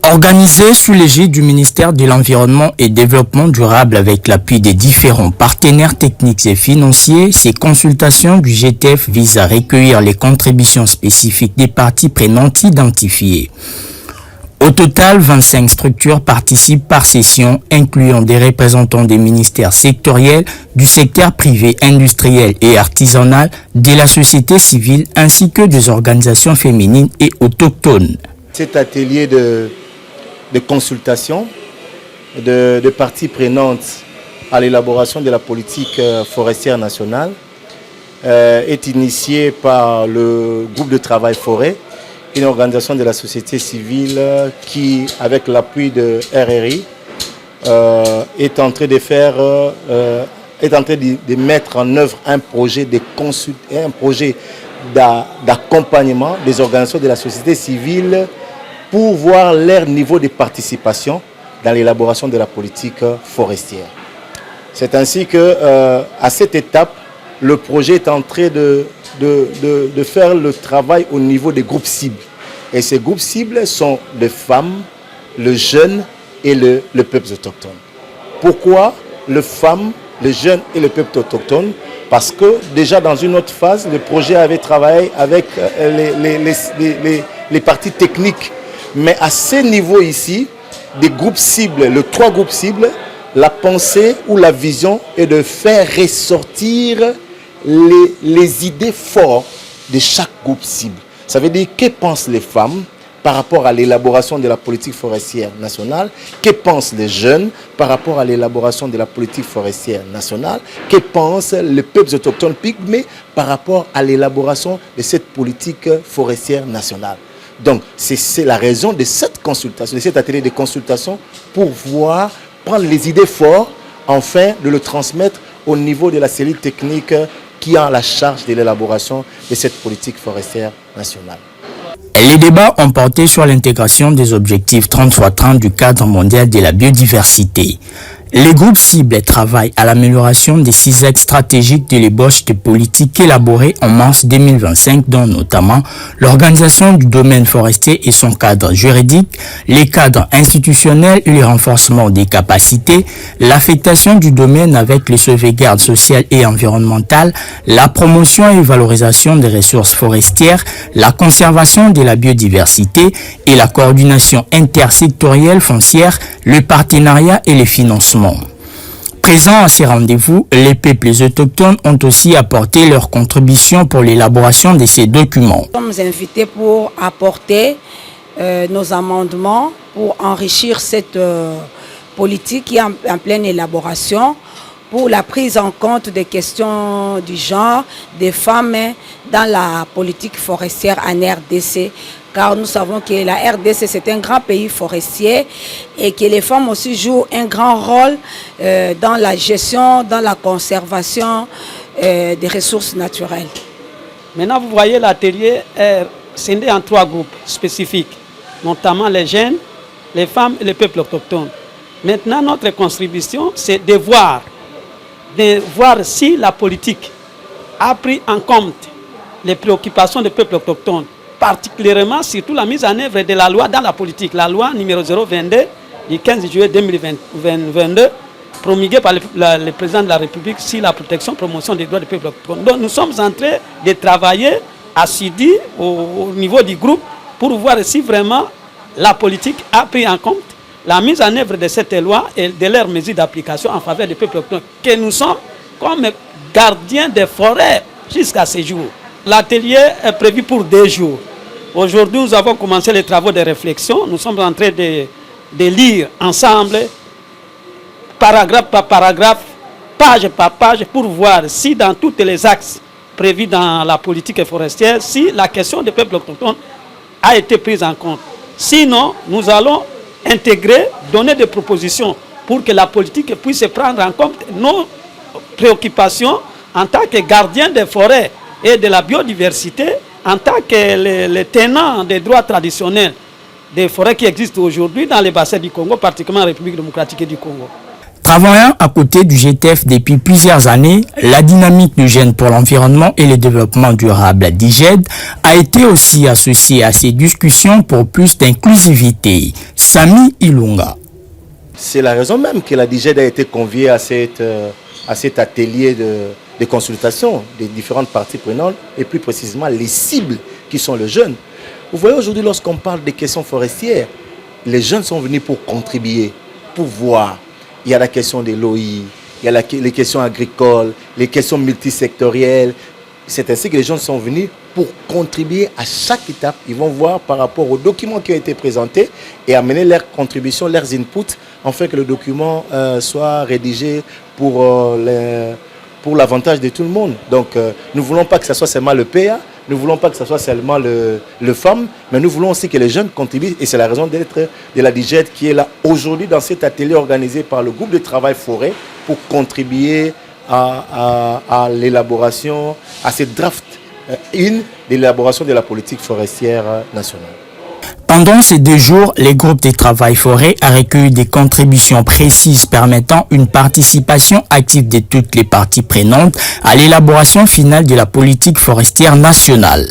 Organisée sous l'égide du ministère de l'Environnement et Développement durable avec l'appui des différents partenaires techniques et financiers, ces consultations du GTF visent à recueillir les contributions spécifiques des parties prenantes identifiées. Au total, 25 structures participent par session, incluant des représentants des ministères sectoriels, du secteur privé, industriel et artisanal, de la société civile ainsi que des organisations féminines et autochtones. Cet atelier de consultation de parties prenantes à l'élaboration de la politique forestière nationale est initié par le groupe de travail forêt, une organisation de la société civile qui, avec l'appui de RRI, est en train de mettre en œuvre un projet d'accompagnement des organisations de la société civile pour voir leur niveau de participation dans l'élaboration de la politique forestière. C'est ainsi que, à cette étape, le projet est en train de faire le travail au niveau des groupes cibles. Et ces groupes cibles sont les femmes, les jeunes et le peuple autochtone. Pourquoi les femmes, les jeunes et le peuple autochtone? Parce que déjà dans une autre phase, le projet avait travaillé avec les parties techniques. Mais à ce niveau ici, des groupes cibles, les 3 groupes cibles, la pensée ou la vision est de faire ressortir les idées fortes de chaque groupe cible. Ça veut dire que pensent les femmes par rapport à l'élaboration de la politique forestière nationale, que pensent les jeunes par rapport à l'élaboration de la politique forestière nationale, que pensent les peuples autochtones pygmées par rapport à l'élaboration de cette politique forestière nationale. Donc, c'est la raison de cette consultation, de cet atelier de consultation pour prendre les idées fortes, afin de le transmettre au niveau de la cellule technique qui a la charge de l'élaboration de cette politique forestière nationale. Les débats ont porté sur l'intégration des objectifs 30x30 du cadre mondial de la biodiversité. Les groupes cibles travaillent à l'amélioration des 6 axes stratégiques de l'ébauche de politiques élaborées en mars 2025, dont notamment l'organisation du domaine forestier et son cadre juridique, les cadres institutionnels et le renforcement des capacités, l'affectation du domaine avec les sauvegardes sociales et environnementales, la promotion et valorisation des ressources forestières, la conservation de la biodiversité et la coordination intersectorielle foncière, le partenariat et les financements. Présents à ces rendez-vous, les peuples autochtones ont aussi apporté leur contribution pour l'élaboration de ces documents. Nous sommes invités pour apporter nos amendements pour enrichir cette politique qui est en pleine élaboration pour la prise en compte des questions du genre des femmes dans la politique forestière en RDC. Car nous savons que la RDC, c'est un grand pays forestier et que les femmes aussi jouent un grand rôle dans la gestion, dans la conservation des ressources naturelles. Maintenant, vous voyez, l'atelier est scindé en 3 groupes spécifiques, notamment les jeunes, les femmes et les peuples autochtones. Maintenant, notre contribution, c'est de voir si la politique a pris en compte les préoccupations des peuples autochtones, particulièrement surtout la mise en œuvre de la loi dans la politique, la loi numéro 022 du 15 juillet 2022, promulguée par le président de la République sur la protection et promotion des droits des peuples autochtones. Donc nous sommes en train de travailler assidus au niveau du groupe pour voir si vraiment la politique a pris en compte la mise en œuvre de cette loi et de leurs mesures d'application en faveur des peuples autochtones, que nous sommes comme gardiens des forêts jusqu'à ce jour. L'atelier est prévu pour 2 jours. Aujourd'hui, nous avons commencé les travaux de réflexion. Nous sommes en train de lire ensemble, paragraphe par paragraphe, page par page, pour voir si dans tous les axes prévus dans la politique forestière, si la question des peuples autochtones a été prise en compte. Sinon, nous allons intégrer, donner des propositions pour que la politique puisse prendre en compte nos préoccupations en tant que gardiens des forêts et de la biodiversité, en tant que les tenants des droits traditionnels des forêts qui existent aujourd'hui dans les bassins du Congo, particulièrement en République démocratique du Congo. Travaillant à côté du GTF depuis plusieurs années, la dynamique du Jeune pour l'environnement et le développement durable d'IGED a été aussi associée à ces discussions pour plus d'inclusivité. Sami Ilunga. C'est la raison même que la DIGED a été conviée à cet atelier de consultation des différentes parties prenantes et plus précisément les cibles qui sont les jeunes. Vous voyez aujourd'hui lorsqu'on parle des questions forestières, les jeunes sont venus pour contribuer, pour voir. Il y a la question de l'OI, il y a les questions agricoles, les questions multisectorielles. C'est ainsi que les jeunes sont venus pour contribuer à chaque étape. Ils vont voir par rapport aux documents qui ont été présentés et amener leurs contributions, leurs inputs, afin que le document soit rédigé pour l'avantage de tout le monde. Donc, nous ne voulons pas que ce soit seulement le PA, nous ne voulons pas que ce soit seulement le FAM, mais nous voulons aussi que les jeunes contribuent. Et c'est la raison d'être de la DIGED qui est là aujourd'hui dans cet atelier organisé par le groupe de travail forêt pour contribuer à l'élaboration, à cette draft de l'élaboration de la politique forestière nationale. Pendant ces 2 jours, les groupes de travail forêt a recueilli des contributions précises permettant une participation active de toutes les parties prenantes à l'élaboration finale de la politique forestière nationale.